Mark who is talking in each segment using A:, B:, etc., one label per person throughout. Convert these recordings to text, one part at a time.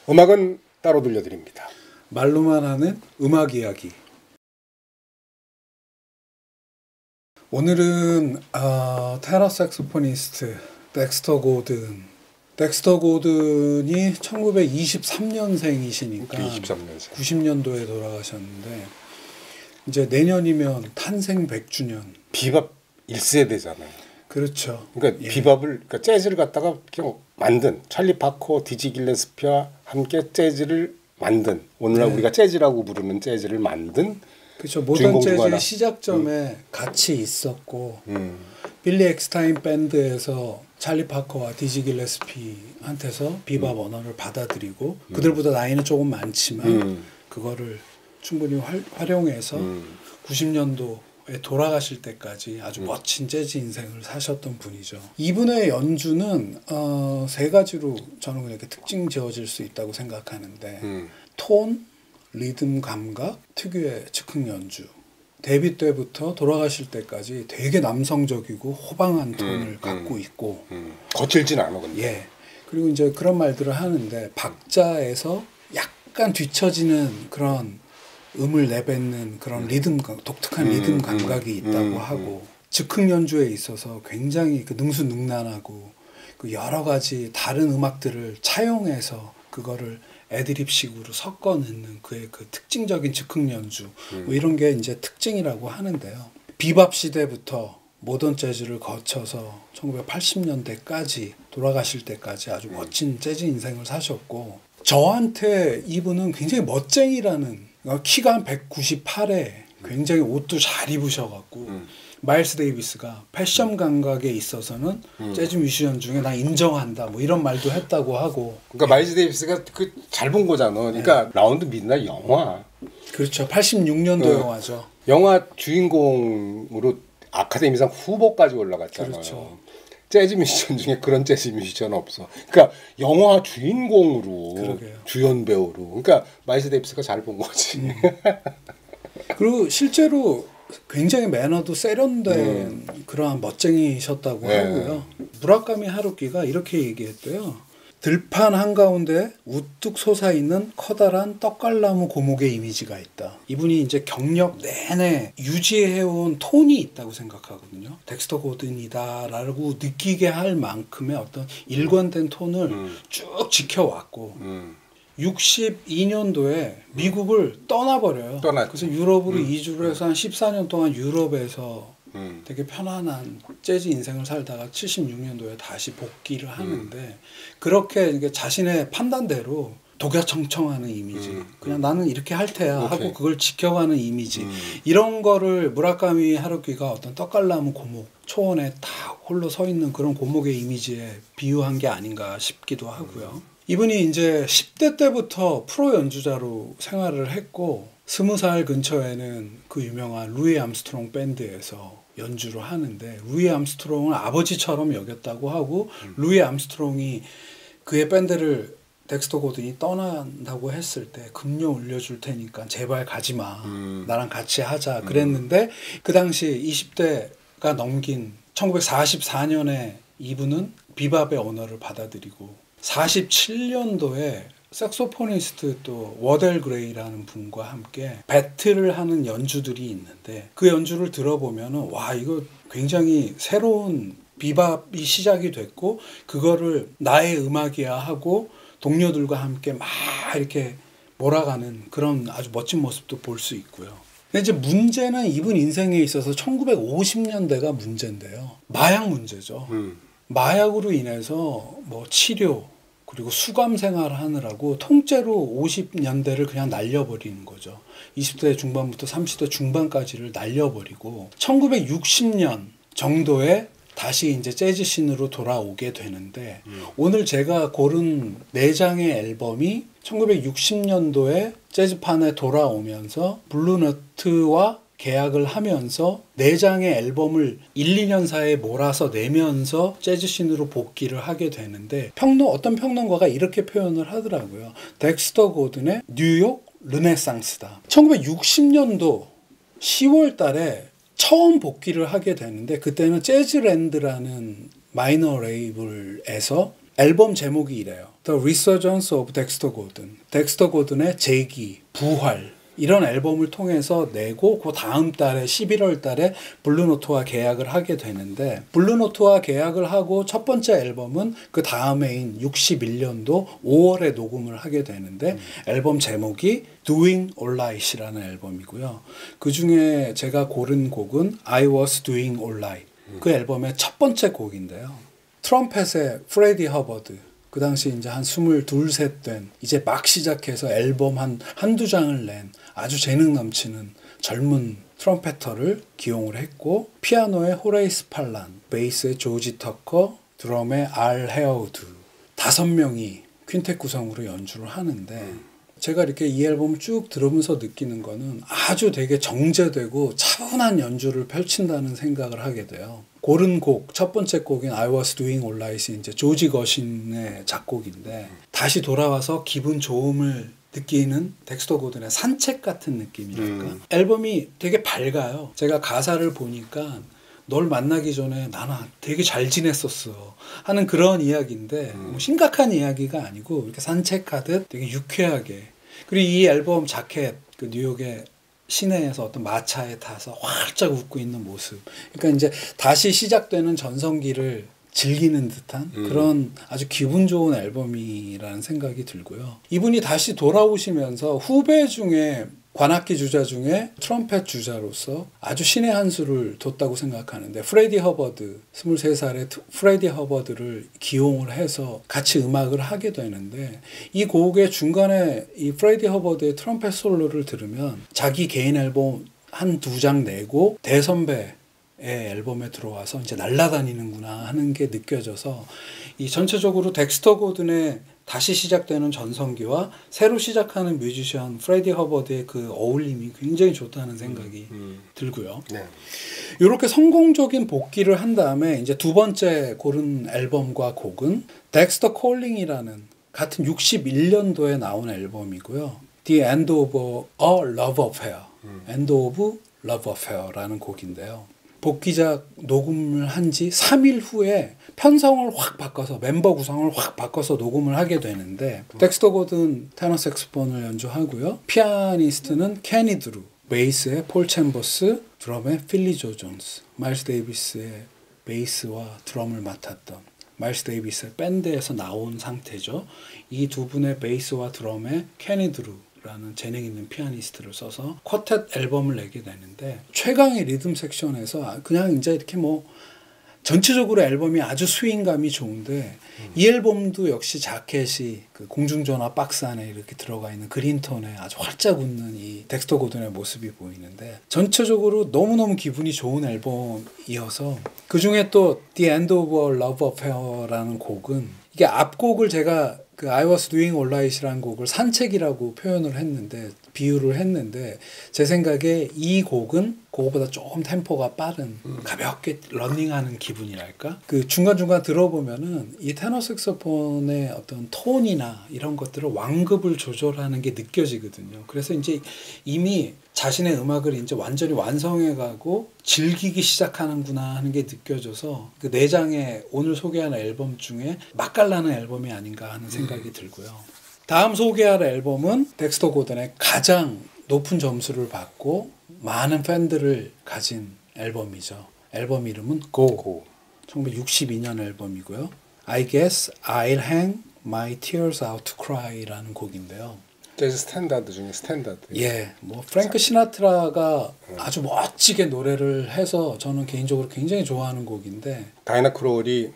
A: 음악은 따로 들려드립니다.
B: 말로만 하는 음악 이야기. 오늘은 테너 색소포니스트 덱스터 고든. 덱스터 고든이 1923년생이시니까
A: 23년생.
B: 90년도에 돌아가셨는데 이제 내년이면 탄생 100주년.
A: 비밥 1세대잖아요.
B: 그렇죠.
A: 그러니까 그러니까 재즈를 갖다가 그냥 만든 찰리 파커, 디지 길레스피와 함께 재즈를 만든 오늘날 우리가 재즈라고 부르는 재즈를 만든
B: 그렇죠. 모던 재즈의 시작점에 같이 있었고 빌리 엑스타인 밴드에서 찰리 파커와 디지 길레스피한테서 비밥 언어를 받아들이고 그들보다 나이는 조금 많지만 그거를 충분히 활용해서 90년도에 돌아가실 때까지 아주 멋진 재즈 인생을 사셨던 분이죠. 이분의 연주는 세 가지로 저는 이렇게 특징 지어질 수 있다고 생각하는데 톤, 리듬 감각, 특유의 즉흥 연주. 데뷔 때부터 돌아가실 때까지 되게 남성적이고 호방한 톤을 갖고 있고
A: 거칠진 않아 근데.
B: 예. 그리고 이제 그런 말들을 하는데 박자에서 약간 뒤처지는 그런 음을 내뱉는 그런 독특한 리듬 감각이 있다고 하고 즉흥 연주에 있어서 굉장히 그 능수능란하고 그 여러 가지 다른 음악들을 차용해서 그거를 애드립식으로 섞어 넣는 그의 그 특징적인 즉흥 연주 뭐 이런 게 이제 특징이라고 하는데요. 비밥 시대부터 모던 재즈를 거쳐서 1980년대까지 돌아가실 때까지 아주 멋진 재즈 인생을 사셨고 저한테 이분은 굉장히 멋쟁이라는 키가 한 198에 굉장히 옷도 잘 입으셔갖고 마일스 데이비스가 패션 감각에 있어서는 재즈 뮤지션 중에 나 인정한다 뭐 이런 말도 했다고 하고.
A: 그러니까 마일스 데이비스가 그 잘 본 거잖아. 그러니까 라운드 미드나잇 영화.
B: 그렇죠. 86년도 영화죠.
A: 영화 주인공으로 아카데미상 후보까지 올라갔잖아요.
B: 그렇죠.
A: 재즈 뮤지션 중에 그런 재즈 뮤지션 없어. 그러니까 영화 주인공으로
B: 그러게요.
A: 주연 배우로. 그러니까 마일스 데이비스가 잘 본 거지.
B: 그리고 실제로 굉장히 매너도 세련된 그러한 멋쟁이셨다고 하고요. 무라카미 하루키가 이렇게 얘기했대요. 들판 한가운데 우뚝 솟아있는 커다란 떡갈나무 고목의 이미지가 있다. 이분이 이제 경력 내내 유지해온 톤이 있다고 생각하거든요. 덱스터 고든이다라고 느끼게 할 만큼의 어떤 일관된 톤을 쭉 지켜왔고 62년도에 미국을 떠나버려요. 그래서 유럽으로 이주를 해서 한 14년 동안 유럽에서 되게 편안한 재즈 인생을 살다가 76년도에 다시 복귀를 하는데 그렇게 이게 자신의 판단대로 독야청청하는 이미지 그냥 나는 이렇게 할 테야 하고 그걸 지켜가는 이미지 이런 거를 무라카미 하루키가 어떤 떡갈나무 고목 초원에 딱 홀로 서 있는 그런 고목의 이미지에 비유한 게 아닌가 싶기도 하고요. 이분이 이제 10대 때부터 프로 연주자로 생활을 했고 20살 근처에는 그 유명한 루이 암스트롱 밴드에서 연주를 하는데 루이 암스트롱을 아버지처럼 여겼다고 하고 루이 암스트롱이 그의 밴드를 덱스터 고든이 떠난다고 했을 때 급료 올려줄 테니까 제발 가지마 나랑 같이 하자 그랬는데 그 당시 20대가 넘긴 1944년에 이분은 비밥의 언어를 받아들이고 47년도에 색소포니스트 또 워델 그레이라는 분과 함께 배틀을 하는 연주들이 있는데 그 연주를 들어보면은 와 이거 굉장히 새로운 비밥이 시작이 됐고 그거를 나의 음악이야 하고 동료들과 함께 막 이렇게 몰아가는 그런 아주 멋진 모습도 볼 수 있고요. 근데 이제 문제는 이분 인생에 있어서 1950년대가 문제인데요. 마약 문제죠. 마약으로 인해서 뭐 치료 그리고 수감 생활을 하느라고 통째로 50년대를 그냥 날려버리는 거죠. 20대 중반부터 30대 중반까지를 날려버리고 1960년 정도에 다시 이제 재즈 씬으로 돌아오게 되는데 오늘 제가 고른 4장의 앨범이 1960년도에 재즈판에 돌아오면서 블루너트와 계약을 하면서 4장의 앨범을 1, 2년 사이에 몰아서 내면서 재즈 씬으로 복귀를 하게 되는데 어떤 평론가가 이렇게 표현을 하더라고요. 덱스터 고든의 뉴욕 르네상스다. 1960년도 10월 달에 처음 복귀를 하게 되는데 그때는 재즈랜드라는 마이너 레이블에서 앨범 제목이 이래요. The Resurgence of Dexter Gordon. 덱스터 고든의 재기, 부활 이런 앨범을 통해서 내고 그 다음 달에 11월 달에 블루노트와 계약을 하게 되는데 블루노트와 계약을 하고 첫 번째 앨범은 그 다음해인 61년도 5월에 녹음을 하게 되는데 앨범 제목이 Doing Alright이라는 앨범이고요. 그 중에 제가 고른 곡은 I Was Doing Alright. 그 앨범의 첫 번째 곡인데요. 트럼펫의 프레디 허버드 그 당시 이제 한 22, 셋 된 이제 막 시작해서 앨범 한두 장을 낸 아주 재능 넘치는 젊은 트럼펫터를 기용을 했고 피아노의 호레이스 팔란, 베이스의 조지 터커, 드럼의 알 헤어우드 5명이 퀸텟 구성으로 연주를 하는데 제가 이렇게 이 앨범을 쭉 들으면서 느끼는 거는 아주 되게 정제되고 차분한 연주를 펼친다는 생각을 하게 돼요. 고른 곡, 첫 번째 곡인 I Was Doing Alright이 이제 조지 거신의 작곡인데 다시 돌아와서 기분 좋음을 느끼는 덱스터 고든의 산책 같은 느낌이랄까. 앨범이 되게 밝아요. 제가 가사를 보니까 널 만나기 전에 나는 되게 잘 지냈었어 하는 그런 이야기인데 뭐 심각한 이야기가 아니고 이렇게 산책하듯 되게 유쾌하게. 그리고 이 앨범 자켓 그 뉴욕의 시내에서 어떤 마차에 타서 활짝 웃고 있는 모습. 그러니까 이제 다시 시작되는 전성기를 즐기는 듯한 그런 아주 기분 좋은 앨범이라는 생각이 들고요. 이분이 다시 돌아오시면서 후배 중에 관악기 주자 중에 트럼펫 주자로서 아주 신의 한 수를 뒀다고 생각하는데 프레디 허버드 23살의 프레디 허버드를 기용을 해서 같이 음악을 하게 되는데 이 곡의 중간에 이 프레디 허버드의 트럼펫 솔로를 들으면 자기 개인 앨범 한 두 장 내고 대선배 앨범에 들어와서 이제 날아다니는구나 하는 게 느껴져서 이 전체적으로 덱스터 고든의 다시 시작되는 전성기와 새로 시작하는 뮤지션 프레디 허버드의 그 어울림이 굉장히 좋다는 생각이 들고요.
A: 네.
B: 이렇게 성공적인 복귀를 한 다음에 이제 두 번째 고른 앨범과 곡은 덱스터 콜링이라는 같은 61년도에 나온 앨범이고요. The End of a Love Affair, End of Love Affair라는 곡인데요. 복귀작 녹음을 한 지 3일 후에 편성을 확 바꿔서 멤버 구성을 확 바꿔서 녹음을 하게 되는데 덱스터 고든 테너 색소폰을 연주하고요. 피아니스트는 케니 드루, 베이스의 폴 챔버스, 드럼의 필리 조 존스, 마일스 데이비스의 베이스와 드럼을 맡았던 마일스 데이비스의 밴드에서 나온 상태죠. 이 두 분의 베이스와 드럼의 케니 드루 라는 재능 있는 피아니스트를 써서 쿼텟 앨범을 내게 되는데 최강의 리듬 섹션에서 그냥 이제 이렇게 뭐 전체적으로 앨범이 아주 스윙감이 좋은데 이 앨범도 역시 자켓이 그 공중전화 박스 안에 이렇게 들어가 있는 그린톤에 아주 활짝 웃는 이 덱스터 고든의 모습이 보이는데 전체적으로 너무너무 기분이 좋은 앨범이어서 그 중에 또 The End of a Love Affair라는 곡은 이게 앞곡을 제가 그 I Was Doing Alright이라는 곡을 산책이라고 표현을 했는데 비유를 했는데 제 생각에 이 곡은 그거보다 조금 템포가 빠른 가볍게 러닝하는 기분이랄까 그 중간중간 들어보면은 이 테너 색소폰의 어떤 톤이나 이런 것들을 완급을 조절하는 게 느껴지거든요. 그래서 이제 이미 자신의 음악을 이제 완전히 완성해가고 즐기기 시작하는구나 하는 게 느껴져서 그 4장의 오늘 소개하는 앨범 중에 맛깔나는 앨범이 아닌가 하는 생각이 들고요. 다음 소개할 앨범은 덱스터 고든의 가장 높은 점수를 받고 많은 팬들을 가진 앨범이죠. 앨범 이름은 Go. 1962년 앨범이고요. I Guess I'll Hang My Tears Out to Cry라는 곡인데요.
A: 재즈 스탠다드 중에 스탠다드.
B: 예, 뭐 프랭크 시나트라가 아주 멋지게 노래를 해서 저는 개인적으로 굉장히 좋아하는 곡인데
A: 다이애나 크롤이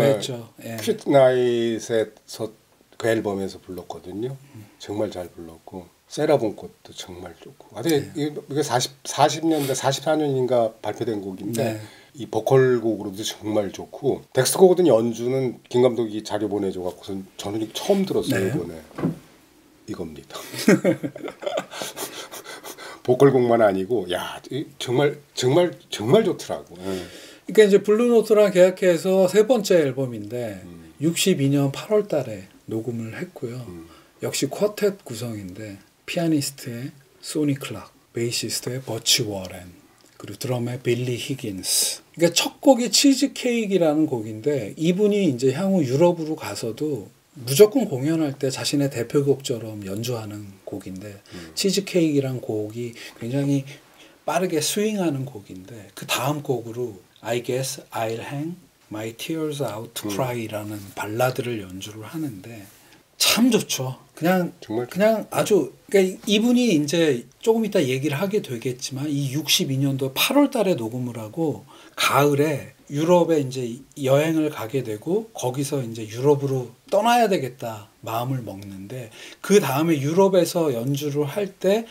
B: 했죠. 예.
A: 퀴트 나잇에서 그 앨범에서 불렀거든요. 정말 잘 불렀고 세라본 꽃도 정말 좋고. 아주 이게 40년대 44년인가 발표된 곡인데
B: 네.
A: 이 보컬 곡으로도 정말 좋고 덱스터 고든 연주는 김 감독이 자료 보내줘 갖고서 저는 처음 들었어요.
B: 네.
A: 이번에 이겁니다. 보컬 곡만 아니고 야 정말 좋더라고.
B: 그러니까 이제 블루노트랑 계약해서 세 번째 앨범인데 62년 8월 달에 녹음을 했고요. 역시 쿼텟 구성인데 피아니스트의 소니 클락, 베이시스트의 버치 워렌, 그리고 드럼에 빌리 히긴스. 그러니까 첫 곡이 치즈케이크라는 곡인데 이분이 이제 향후 유럽으로 가서도 무조건 공연할 때 자신의 대표곡처럼 연주하는 곡인데 치즈케이크란 곡이 굉장히 빠르게 스윙하는 곡인데 그 다음 곡으로 I guess I'll hang my tears out to cry라는 발라드를 연주를 하는데 참 좋죠. 그냥 아주 그러니까 이분이 이제 조금 이따 얘기를 하게 되겠지만 이 62년도 8월 달에 녹음을 하고 가을에 유럽에 이제 여행을 가게 되고 거기서 이제 유럽으로 떠나야 되겠다 마음을 먹는데 그 다음에 유럽에서 연주를 할 때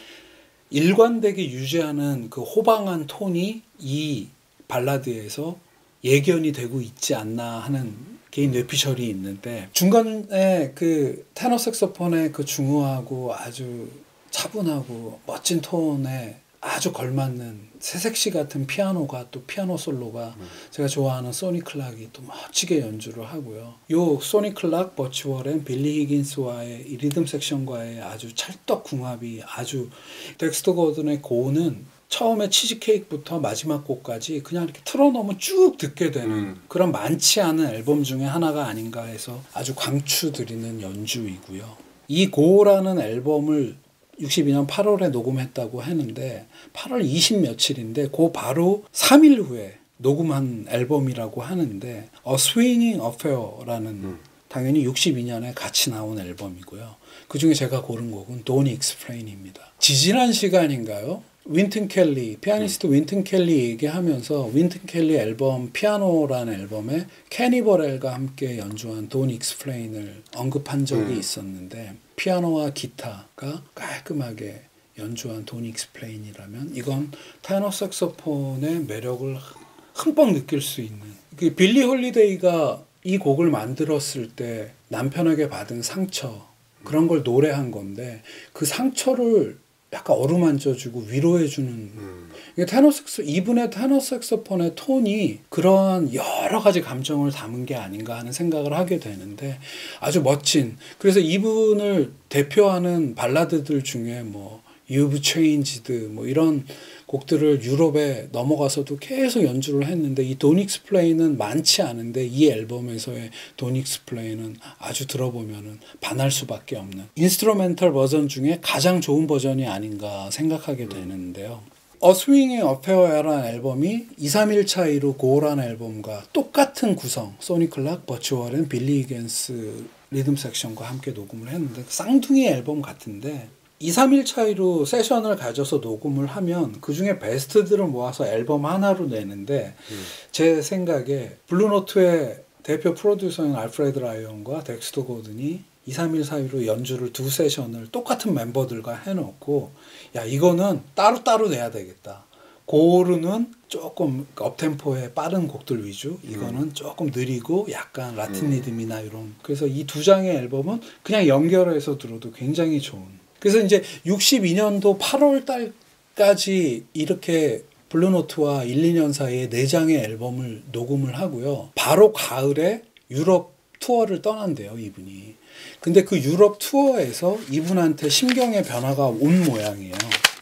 B: 일관되게 유지하는 그 호방한 톤이 이 발라드에서 예견이 되고 있지 않나 하는 개인 뇌피셜이 있는데 중간에 그 테너 색소폰의 그 중후하고 아주 차분하고 멋진 톤에 아주 걸맞는 새색시 같은 피아노가 또 피아노 솔로가 제가 좋아하는 소니 클락이 또 멋지게 연주를 하고요. 요 소니 클락, 버치 워렌, 빌리 히긴스와의 이 리듬 섹션과의 아주 찰떡궁합이 아주 덱스터 고든의 고는 처음에 치즈케이크부터 마지막 곡까지 그냥 이렇게 틀어놓으면 쭉 듣게 되는 그런 많지 않은 앨범 중에 하나가 아닌가 해서 아주 강추드리는 연주이고요. 이 고라는 앨범을 62년 8월에 녹음했다고 했는데 8월 20 며칠인데 그 바로 3일 후에 녹음한 앨범이라고 하는데 A Swinging Affair라는 당연히 62년에 같이 나온 앨범이고요. 그중에 제가 고른 곡은 Don't Explain입니다. 지지난 시간인가요? 윈튼 켈리, 피아니스트 윈튼 켈리 얘기하면서 윈튼 켈리 앨범 피아노라는 앨범에 캐니버렐과 함께 연주한 Don't Explain을 언급한 적이 있었는데 피아노와 기타가 깔끔하게 연주한 Don't Explain이라면 이건 테너 색소폰의 매력을 흠뻑 느낄 수 있는 그 빌리 홀리데이가 이 곡을 만들었을 때 남편에게 받은 상처 그런 걸 노래한 건데 그 상처를 약간 어루만져주고 위로해주는 이분의 테너 색소폰의 톤이 그러한 여러 가지 감정을 담은 게 아닌가 하는 생각을 하게 되는데 아주 멋진 그래서 이분을 대표하는 발라드들 중에 뭐 You've Changed 뭐 이런 곡들을 유럽에 넘어가서도 계속 연주를 했는데 이 Don't Explain은 많지 않은데 이 앨범에서의 Don't Explain은 아주 들어보면은 반할 수밖에 없는 인스트루멘털 버전 중에 가장 좋은 버전이 아닌가 생각하게 되는데요. A Swinging Affair라는 앨범이 2, 3일 차이로 고라는 앨범과 똑같은 구성 소니 클락, 버치 워렌, 빌리 히긴스 리듬 섹션과 함께 녹음을 했는데 쌍둥이 앨범 같은데 2, 3일 차이로 세션을 가져서 녹음을 하면 그중에 베스트들을 모아서 앨범 하나로 내는데 제 생각에 블루노트의 대표 프로듀서인 알프레드 라이언과 덱스터 고든이 2, 3일 사이로 연주를 두 세션을 똑같은 멤버들과 해놓고 야 이거는 따로따로 내야 되겠다. 고르는 조금 업템포의 빠른 곡들 위주 이거는 조금 느리고 약간 라틴 리듬이나 이런 그래서 이 두 장의 앨범은 그냥 연결해서 들어도 굉장히 좋은 그래서 이제 62년도 8월 달까지 이렇게 블루노트와 1, 2년 사이에 4장의 앨범을 녹음을 하고요. 바로 가을에 유럽 투어를 떠난대요, 이분이. 근데 그 유럽 투어에서 이분한테 심경의 변화가 온 모양이에요.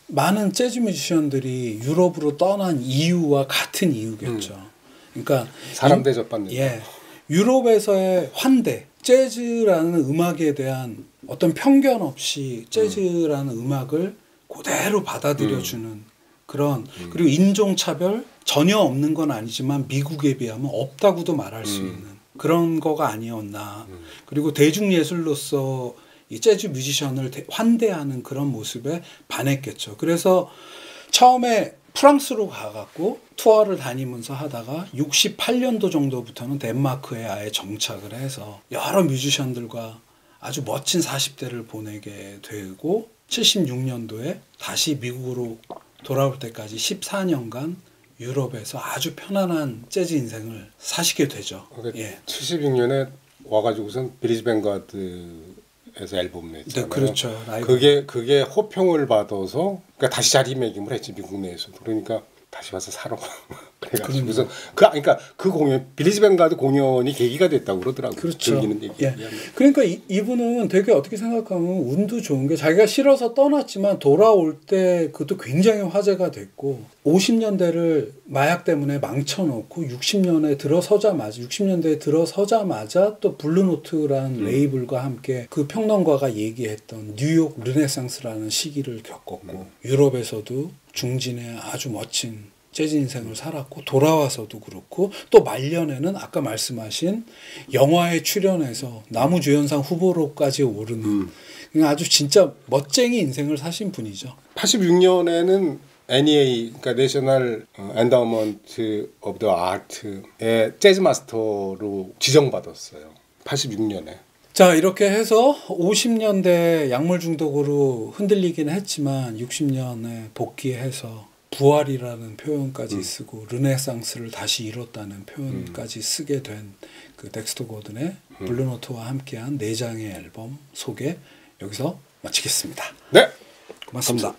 B: 많은 재즈 뮤지션들이 유럽으로 떠난 이유와 같은 이유겠죠. 그러니까
A: 사람 대접받는
B: 예. 유럽에서의 환대, 재즈라는 음악에 대한 어떤 편견 없이 재즈라는 음악을 그대로 받아들여주는 그런 그리고 인종차별 전혀 없는 건 아니지만 미국에 비하면 없다고도 말할 수 있는 그런 거가 아니었나. 그리고 대중예술로서 이 재즈 뮤지션을 환대하는 그런 모습에 반했겠죠. 그래서 처음에 프랑스로 가갖고 투어를 다니면서 하다가 68년도 정도부터는 덴마크에 아예 정착을 해서 여러 뮤지션들과 아주 멋진 40대를 보내게 되고 76년도에 다시 미국으로 돌아올 때까지 14년간 유럽에서 아주 편안한 재즈 인생을 사시게 되죠.
A: 그러니까 예. 76년에 와가지고선 브리즈뱅가드에서 앨범 냈잖아요.
B: 네, 그렇죠.
A: 그게 호평을 받아서 그러니까 다시 자리매김을 했지 미국 내에서도. 그러니까 다시 와서 살아. 그래가지고 그래서 그러니까 그 공연 빌리지 뱅가드 공연이 계기가 됐다고 그러더라고요.
B: 그렇죠.
A: 즐기는 얘기.
B: 예. 그러니까 이분은 되게 어떻게 생각하면 운도 좋은 게 자기가 싫어서 떠났지만 돌아올 때 그것도 굉장히 화제가 됐고 50년대를 마약 때문에 망쳐놓고 60년대에 들어서자마자 또 블루노트라는 레이블과 함께 그 평론가가 얘기했던 뉴욕 르네상스라는 시기를 겪었고 유럽에서도 중진의 아주 멋진 재즈 인생을 살았고 돌아와서도 그렇고 또 말년에는 아까 말씀하신 영화에 출연해서 나무주연상 후보로까지 오르는 그냥 아주 진짜 멋쟁이 인생을 사신 분이죠.
A: 86년에는 NEA, 그러니까 내셔널 엔다우먼트 오브 더 아트의 재즈 마스터로 지정받았어요. 86년에.
B: 자, 이렇게 해서 50년대 약물 중독으로 흔들리긴 했지만 60년에 복귀해서 부활이라는 표현까지 쓰고 르네상스를 다시 이뤘다는 표현까지 쓰게 된 그 덱스터 고든의 블루노트와 함께한 4장의 앨범 소개 여기서 마치겠습니다.
A: 네.
B: 고맙습니다.